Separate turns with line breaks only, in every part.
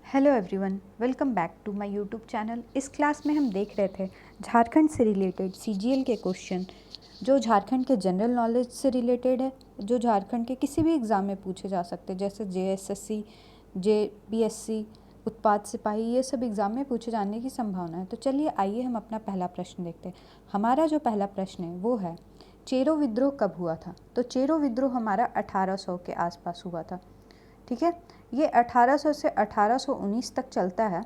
Hello everyone, welcome back to my YouTube channel. इस class में हम देख रहे थे झारखंड से रिलेटेड सीजीएल के क्वेश्चन जो झारखंड के जनरल नॉलेज से रिलेटेड है, जो झारखंड के किसी भी एग्ज़ाम में पूछे जा सकते हैं, जैसे जेएसएससी, जेपीएससी, उत्पाद सिपाही, ये सब एग्ज़ाम में पूछे जाने की संभावना है। तो चलिए आइए हम अपना पहला प्रश्न देखते हैं। हमारा जो पहला प्रश्न है वो है, चेरो विद्रोह कब हुआ था? तो चेरो विद्रोह हमारा 1800 के आसपास हुआ था। ठीक है, ये 1800 से 1819 तक चलता है,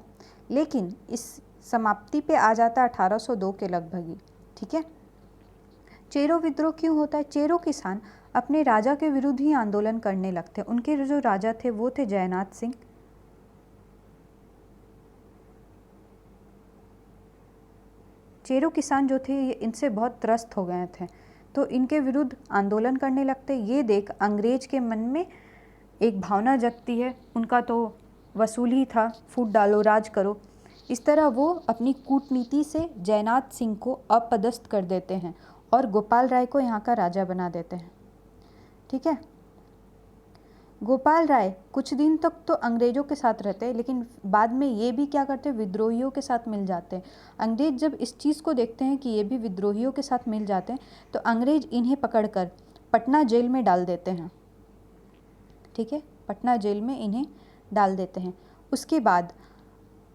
लेकिन इस समाप्ति पे आ जाता है 1802 के लगभग ही। ठीक है, चेरो विद्रोह क्यों होता है? चेरो किसान अपने राजा के विरुद्ध ही आंदोलन करने लगते हैं। उनके जो राजा थे वो थे जयनाथ सिंह। चेरो किसान जो थे ये इनसे बहुत त्रस्त हो गए थे, तो इनके विरुद्ध आंदोलन करने लगते। ये देख अंग्रेज के मन में एक भावना जगती है, उनका तो वसूल ही था, फूट डालो राज करो। इस तरह वो अपनी कूटनीति से जयनाथ सिंह को अपदस्थ कर देते हैं और गोपाल राय को यहाँ का राजा बना देते हैं। ठीक है, गोपाल राय कुछ दिन तक तो अंग्रेज़ों के साथ रहते हैं, लेकिन बाद में ये भी क्या करते हैं, विद्रोहियों के साथ मिल जाते हैं। अंग्रेज जब इस चीज़ को देखते हैं कि ये भी विद्रोहियों के साथ मिल जाते हैं, तो अंग्रेज इन्हें पकड़कर पटना जेल में डाल देते हैं। ठीक है, पटना जेल में इन्हें डाल देते हैं। उसके बाद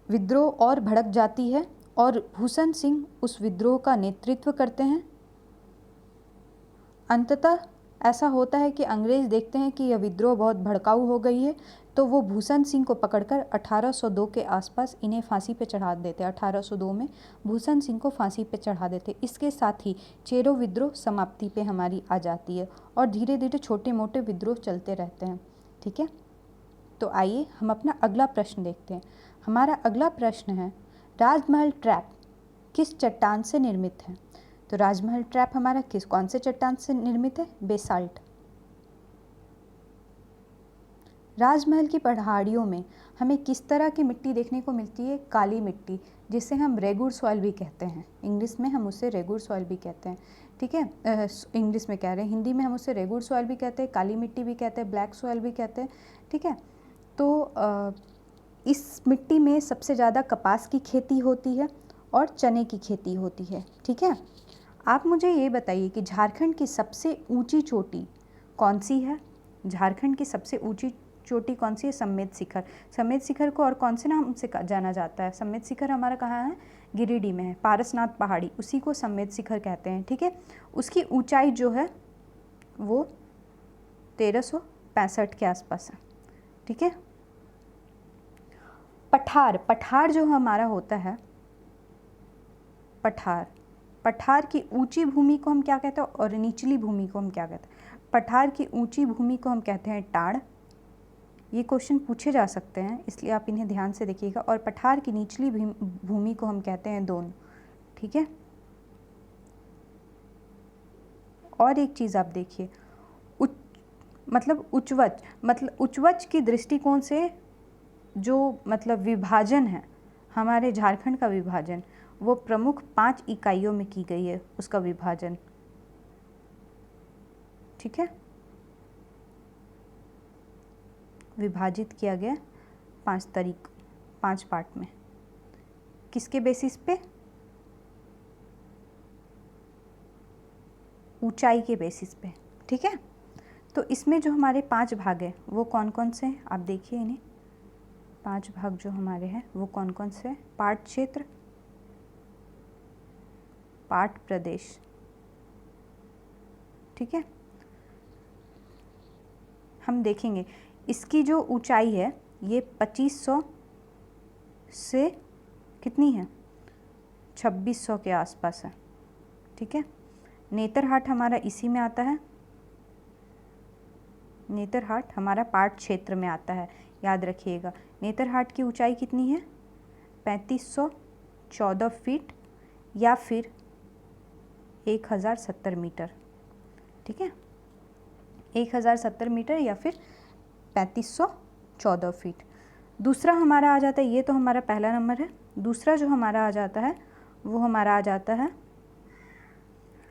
विद्रोह और भड़क जाती है और भूषण सिंह उस विद्रोह का नेतृत्व करते हैं। अंततः ऐसा होता है कि अंग्रेज देखते हैं कि यह विद्रोह बहुत भड़काऊ हो गई है, तो वो भूषण सिंह को पकड़कर 1802 के आसपास इन्हें फांसी पे चढ़ा देते हैं। 1802 में भूषण सिंह को फांसी पे चढ़ा देते। इसके साथ ही चेरो विद्रोह समाप्ति पे हमारी आ जाती है और धीरे धीरे छोटे मोटे विद्रोह चलते रहते हैं। ठीक है, तो आइए हम अपना अगला प्रश्न देखते हैं। हमारा अगला प्रश्न है, राजमहल ट्रैप किस चट्टान से निर्मित है? तो राजमहल ट्रैप हमारा कौन से चट्टान से निर्मित है? बेसाल्ट। राजमहल की पहाड़ियों में हमें किस तरह की मिट्टी देखने को मिलती है? काली मिट्टी, जिसे हम रेगुर सॉइल भी कहते हैं। इंग्लिश में हम उसे रेगुर सॉइल भी कहते हैं। ठीक है, इंग्लिश में कह रहे हैं, हिंदी में हम उसे रेगुर सॉइल भी कहते हैं, काली मिट्टी भी कहते हैं, ब्लैक सॉइल भी कहते हैं। ठीक है, तो इस मिट्टी में सबसे ज़्यादा कपास की खेती होती है और चने की खेती होती है। ठीक है, आप मुझे ये बताइए कि झारखंड की सबसे ऊंची चोटी कौन सी है? झारखंड की सबसे ऊंची चोटी कौन सी है? समेत शिखर। समेत शिखर को और कौन से नाम से जाना जाता है? समेत शिखर हमारा कहाँ है? गिरिडीह में है, पारसनाथ पहाड़ी, उसी को समेत शिखर कहते हैं। ठीक है, उसकी ऊंचाई जो है वो 1365 के आसपास है। ठीक है, पठार, पठार जो हमारा होता है, पठार, पठार की ऊंची भूमि को हम क्या कहते हैं और निचली भूमि को हम क्या कहते हैं? पठार की ऊंची भूमि को हम कहते हैं टाड़। ये क्वेश्चन पूछे जा सकते हैं, इसलिए आप इन्हें ध्यान से देखिएगा। और पठार की निचली भूमि को हम कहते हैं दोन। ठीक है, और एक चीज़ आप देखिए, मतलब उच्चवच की दृष्टिकोण से जो मतलब विभाजन है, हमारे झारखंड का विभाजन, वो प्रमुख 5 इकाइयों में की गई है, उसका विभाजन। ठीक है, विभाजित किया गया 5 पार्ट में। किसके बेसिस पे? ऊंचाई के बेसिस पे। ठीक है, तो इसमें जो हमारे 5 भाग हैं वो कौन कौन से हैं? आप देखिए इन्हें, 5 भाग जो हमारे हैं वो कौन कौन से हैं? पाट क्षेत्र, पाट प्रदेश। ठीक है, हम देखेंगे इसकी जो ऊंचाई है ये 2500 से कितनी है? 2600 के आसपास है। ठीक है, नेतरहाट हमारा इसी में आता है, नेतरहाट हमारा पाट क्षेत्र में आता है, याद रखिएगा। नेतरहाट की ऊंचाई कितनी है? 3514 फीट या फिर 1070 मीटर। ठीक है, 1070 मीटर या फिर 3514 फीट। दूसरा हमारा आ जाता है, ये तो हमारा पहला नंबर है। दूसरा जो हमारा आ जाता है वो हमारा आ जाता है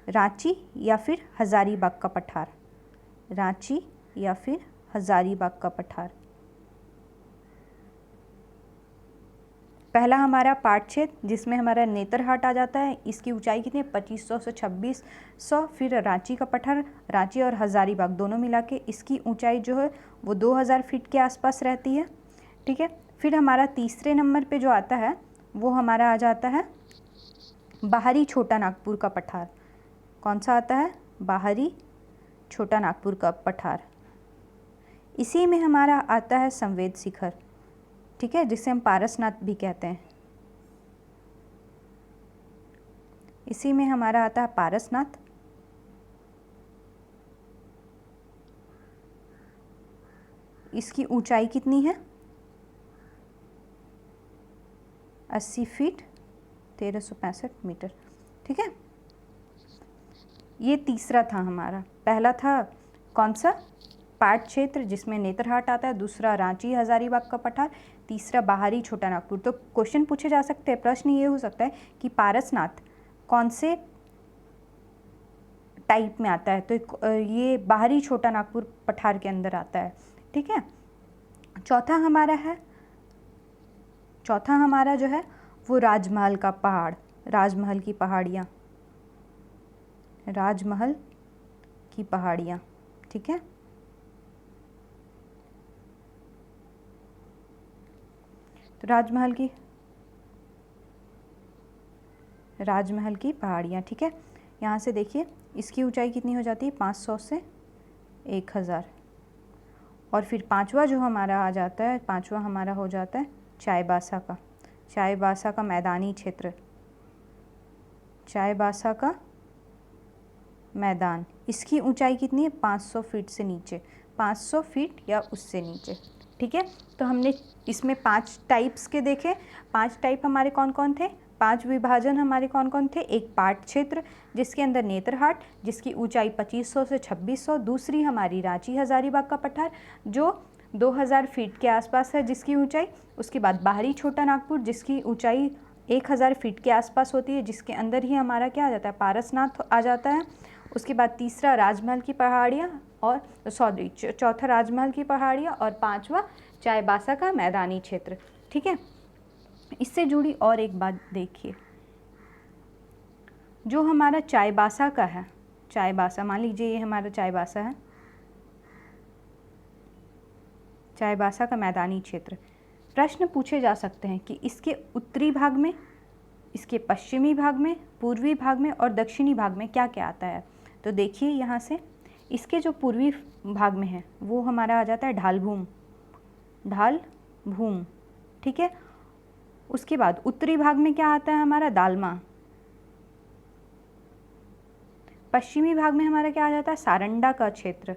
रांची या फिर हजारीबाग का पठार। रांची या फिर हजारीबाग का पठार। पहला हमारा पाट क्षेत्र जिसमें हमारा नेतरहाट आ जाता है, इसकी ऊंचाई कितनी है 2500 से 2600। फिर रांची का पठार, रांची और हजारीबाग दोनों मिला के इसकी ऊंचाई जो है वो 2000 फीट के आसपास रहती है। ठीक है, फिर हमारा तीसरे नंबर पे जो आता है वो हमारा आ जाता है बाहरी छोटा नागपुर का पठार। कौन सा आता है? बाहरी छोटा नागपुर का पठार। इसी में हमारा आता है संवेद शिखर, ठीक है, जिसे हम पारसनाथ भी कहते हैं। इसी में हमारा आता है पारसनाथ। इसकी ऊंचाई कितनी है? 80 फीट 1365 मीटर। ठीक है, ये तीसरा था हमारा। पहला था कौन सा? पाट क्षेत्र जिसमें नेतरहाट आता है, दूसरा रांची हजारीबाग का पठार, तीसरा बाहरी छोटा नागपुर। तो क्वेश्चन पूछे जा सकते हैं, प्रश्न ये हो सकता है कि पारसनाथ कौन से टाइप में आता है? तो ये बाहरी छोटा नागपुर पठार के अंदर आता है। ठीक है, चौथा हमारा जो है वो राजमहल का पहाड़, राजमहल की पहाड़ियाँ, राजमहल की पहाड़ियाँ। ठीक है, तो राजमहल की पहाड़ियाँ। ठीक है, यहाँ से देखिए इसकी ऊंचाई कितनी हो जाती है 500 से 1000। और फिर पांचवा जो हमारा आ जाता है, पांचवा हमारा हो जाता है चाईबासा का मैदानी क्षेत्र, चाईबासा का मैदान। इसकी ऊंचाई कितनी है 500 फीट से नीचे, 500 फीट या उससे नीचे। ठीक है, तो हमने इसमें 5 टाइप्स के देखे। 5 टाइप हमारे कौन कौन थे? 5 विभाजन हमारे कौन कौन थे? एक पाट क्षेत्र जिसके अंदर नेतरहाट जिसकी ऊंचाई 2500 से 2600, दूसरी हमारी रांची हजारीबाग का पठार जो 2000 फीट के आसपास है जिसकी ऊंचाई। उसके बाद बाहरी छोटा नागपुर जिसकी ऊंचाई 1000 फीट के आसपास होती है, जिसके अंदर ही हमारा क्या आ जाता है? पारसनाथ आ जाता है। उसके बाद तीसरा राजमहल की पहाड़ियाँ और चौथा राजमहल की पहाड़ियाँ और पांचवा चाईबासा का मैदानी क्षेत्र। ठीक है, इससे जुड़ी और एक बात देखिए, जो हमारा चाईबासा का है, चाईबासा मान लीजिए ये हमारा चाईबासा है, चाईबासा का मैदानी क्षेत्र। प्रश्न पूछे जा सकते हैं कि इसके उत्तरी भाग में, इसके पश्चिमी भाग में, पूर्वी भाग में और दक्षिणी भाग में क्या क्या आता है? तो देखिए यहाँ से इसके जो पूर्वी भाग में है वो हमारा आ जाता है ढालभूम, ढालभूम। ठीक है, उसके बाद उत्तरी भाग में क्या आता है हमारा? दालमा। पश्चिमी भाग में हमारा क्या आ जाता है? सारंडा का क्षेत्र,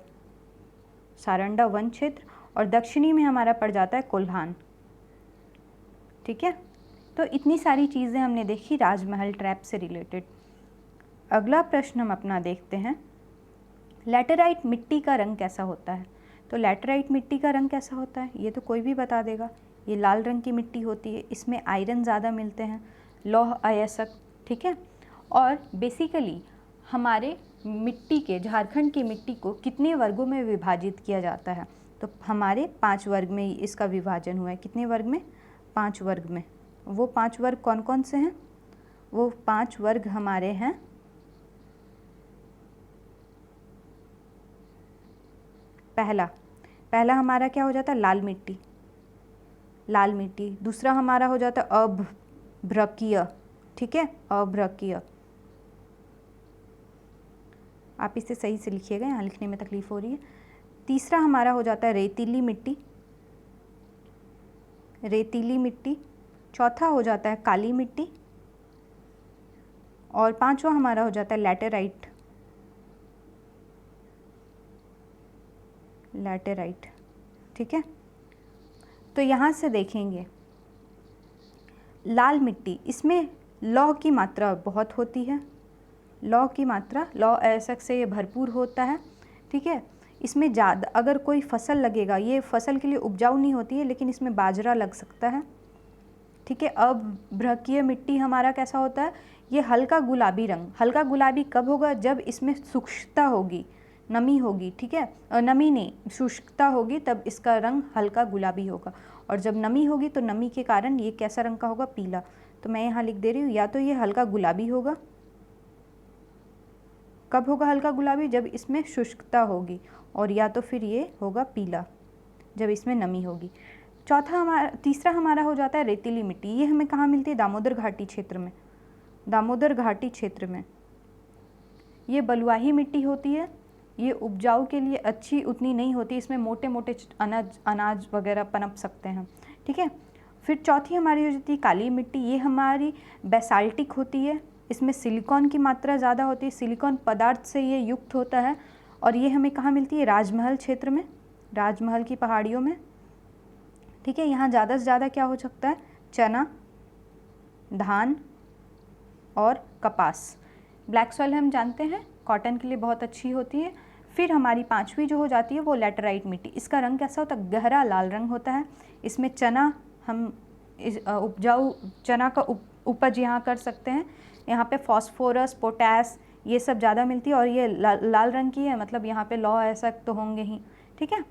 सारंडा वन क्षेत्र। और दक्षिणी में हमारा पड़ जाता है कोल्हान। ठीक है, तो इतनी सारी चीज़ें हमने देखी राजमहल ट्रैप से रिलेटेड। अगला प्रश्न हम अपना देखते हैं, लैटेराइट मिट्टी का रंग कैसा होता है? तो लैटेराइट मिट्टी का रंग कैसा होता है ये तो कोई भी बता देगा। ये लाल रंग की मिट्टी होती है, इसमें आयरन ज़्यादा मिलते हैं, लौह अयस्क। ठीक है, और बेसिकली हमारे मिट्टी के, झारखंड की मिट्टी को कितने वर्गों में विभाजित किया जाता है? तो हमारे 5 वर्ग में इसका विभाजन हुआ है। कितने वर्ग में? 5 वर्ग में। वो 5 वर्ग कौन कौन से हैं? वो 5 वर्ग हमारे हैं, पहला हमारा क्या हो जाता है? लाल मिट्टी, लाल मिट्टी। दूसरा हमारा हो जाता है अभ्रकीय। ठीक है, अभ्रकीय। आप इसे सही से लिखिएगा, यहाँ लिखने में तकलीफ हो रही है। तीसरा हमारा हो जाता है रेतीली मिट्टी, रेतीली मिट्टी। चौथा हो जाता है काली मिट्टी और पांचवा हमारा हो जाता है लैटेराइट, लैटेराइट। ठीक है, तो यहाँ से देखेंगे लाल मिट्टी, इसमें लौह की मात्रा बहुत होती है, लौह की मात्रा, लौह अयस्क से ये भरपूर होता है। ठीक है, इसमें ज़्यादा अगर कोई फसल लगेगा, ये फसल के लिए उपजाऊ नहीं होती है लेकिन इसमें बाजरा लग सकता है। ठीक है, अभ्रकीय मिट्टी हमारा कैसा होता है? ये हल्का गुलाबी रंग। हल्का गुलाबी कब होगा? जब इसमें शुष्कता होगी, नमी होगी। ठीक है, नमी नहीं, शुष्कता होगी तब इसका रंग हल्का गुलाबी होगा। और जब नमी होगी तो नमी के कारण ये कैसा रंग का होगा, पीला। तो मैं यहाँ लिख दे रही हूँ, या तो ये हल्का गुलाबी होगा, कब होगा हल्का गुलाबी, जब इसमें शुष्कता होगी, और या तो फिर ये होगा पीला जब इसमें नमी होगी। तीसरा हमारा हो जाता है रेतीली मिट्टी। ये हमें कहाँ मिलती है, दामोदर घाटी क्षेत्र में। दामोदर घाटी क्षेत्र में ये बलुआही मिट्टी होती है। ये उपजाऊ के लिए अच्छी उतनी नहीं होती, इसमें मोटे मोटे अनाज वगैरह पनप सकते हैं, ठीक है। फिर चौथी हमारी हो जाती है काली मिट्टी। ये हमारी बेसाल्टिक होती है, इसमें सिलिकॉन की मात्रा ज़्यादा होती है, सिलिकॉन पदार्थ से ये युक्त होता है, और ये हमें कहाँ मिलती है, राजमहल क्षेत्र में, राजमहल की पहाड़ियों में, ठीक है। यहाँ ज़्यादा से ज़्यादा क्या हो सकता है, चना, धान और कपास। ब्लैक सॉइल हम जानते हैं कॉटन के लिए बहुत अच्छी होती है। फिर हमारी पांचवी जो हो जाती है वो लैटेराइट मिट्टी। इसका रंग कैसा होता है, गहरा लाल रंग होता है। इसमें चना हम उपजाऊ चना का उपज यहाँ कर सकते हैं। यहाँ पे फॉस्फोरस, पोटैश ये सब ज़्यादा मिलती है, और ये लाल रंग की है, मतलब यहाँ पे लौह ऐसा तो होंगे ही, ठीक है।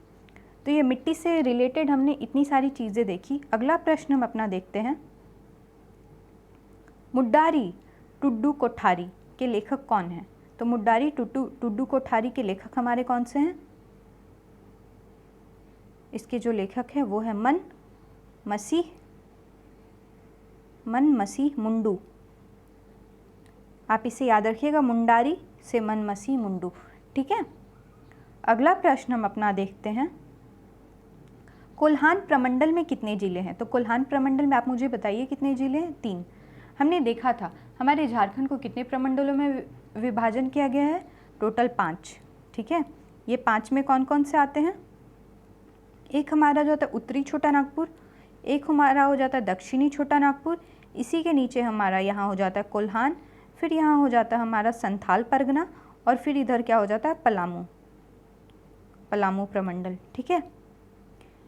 तो ये मिट्टी से रिलेटेड हमने इतनी सारी चीज़ें देखी। अगला प्रश्न हम अपना देखते हैं, मुड्डारी टुड्डू कोठारी के लेखक कौन हैं। तो मुड्डारी टुड्डू कोठारी के लेखक हमारे कौन से हैं, इसके जो लेखक हैं वो है मन मसीह मुंडू। आप इसे याद रखिएगा, मुंडारी से मन मसीह मुंडू, ठीक है। अगला प्रश्न हम अपना देखते हैं, कोल्हान प्रमंडल में कितने जिले हैं। तो कोल्हान प्रमंडल में आप मुझे बताइए कितने जिले हैं, 3। हमने देखा था हमारे झारखंड को कितने प्रमंडलों में विभाजन किया गया है, टोटल 5, ठीक है। ये 5 में कौन कौन से आते हैं, एक हमारा जो होता है उत्तरी छोटा नागपुर, एक हमारा हो जाता है दक्षिणी छोटा नागपुर, इसी के नीचे हमारा यहाँ हो जाता है कोल्हान, फिर यहाँ हो जाता है हमारा संथाल परगना, और फिर इधर क्या हो जाता है पलामू प्रमंडल, ठीक है।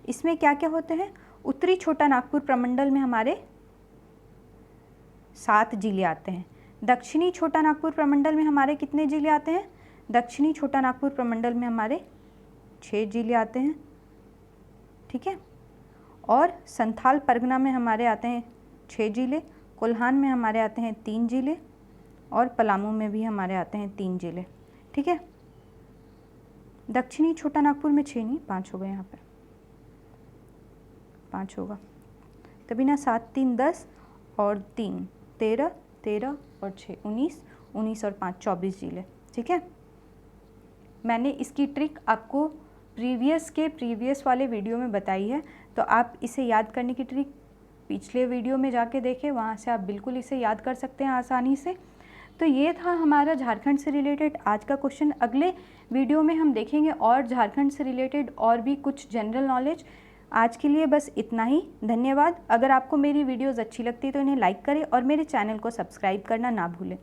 इसमें क्या क्या होते हैं, उत्तरी छोटा नागपुर प्रमंडल में हमारे 7 जिले आते हैं। दक्षिणी छोटा नागपुर प्रमंडल में हमारे कितने जिले आते हैं, दक्षिणी छोटा नागपुर प्रमंडल में हमारे 6 जिले आते हैं, ठीक है। और संथाल परगना में हमारे आते हैं 6 जिले, कोल्हान में हमारे आते हैं 3 जिले, और पलामू में भी हमारे आते हैं 3 जिले, ठीक है। दक्षिणी छोटा नागपुर में 6 नहीं 5 हो गए, यहाँ पे 5 होगा, तभी ना 7 3 10 और 3 13 और 6 19 और 5 24 जिले, ठीक है। मैंने इसकी ट्रिक आपको प्रीवियस वाले वीडियो में बताई है, तो आप इसे याद करने की ट्रिक पिछले वीडियो में जाके देखें, वहाँ से आप बिल्कुल इसे याद कर सकते हैं आसानी से। तो ये था हमारा झारखंड से रिलेटेड आज का क्वेश्चन। अगले वीडियो में हम देखेंगे और झारखंड से रिलेटेड और भी कुछ जनरल नॉलेज। आज के लिए बस इतना ही, धन्यवाद। अगर आपको मेरी वीडियोज़ अच्छी लगती है तो इन्हें लाइक करें और मेरे चैनल को सब्सक्राइब करना ना भूलें।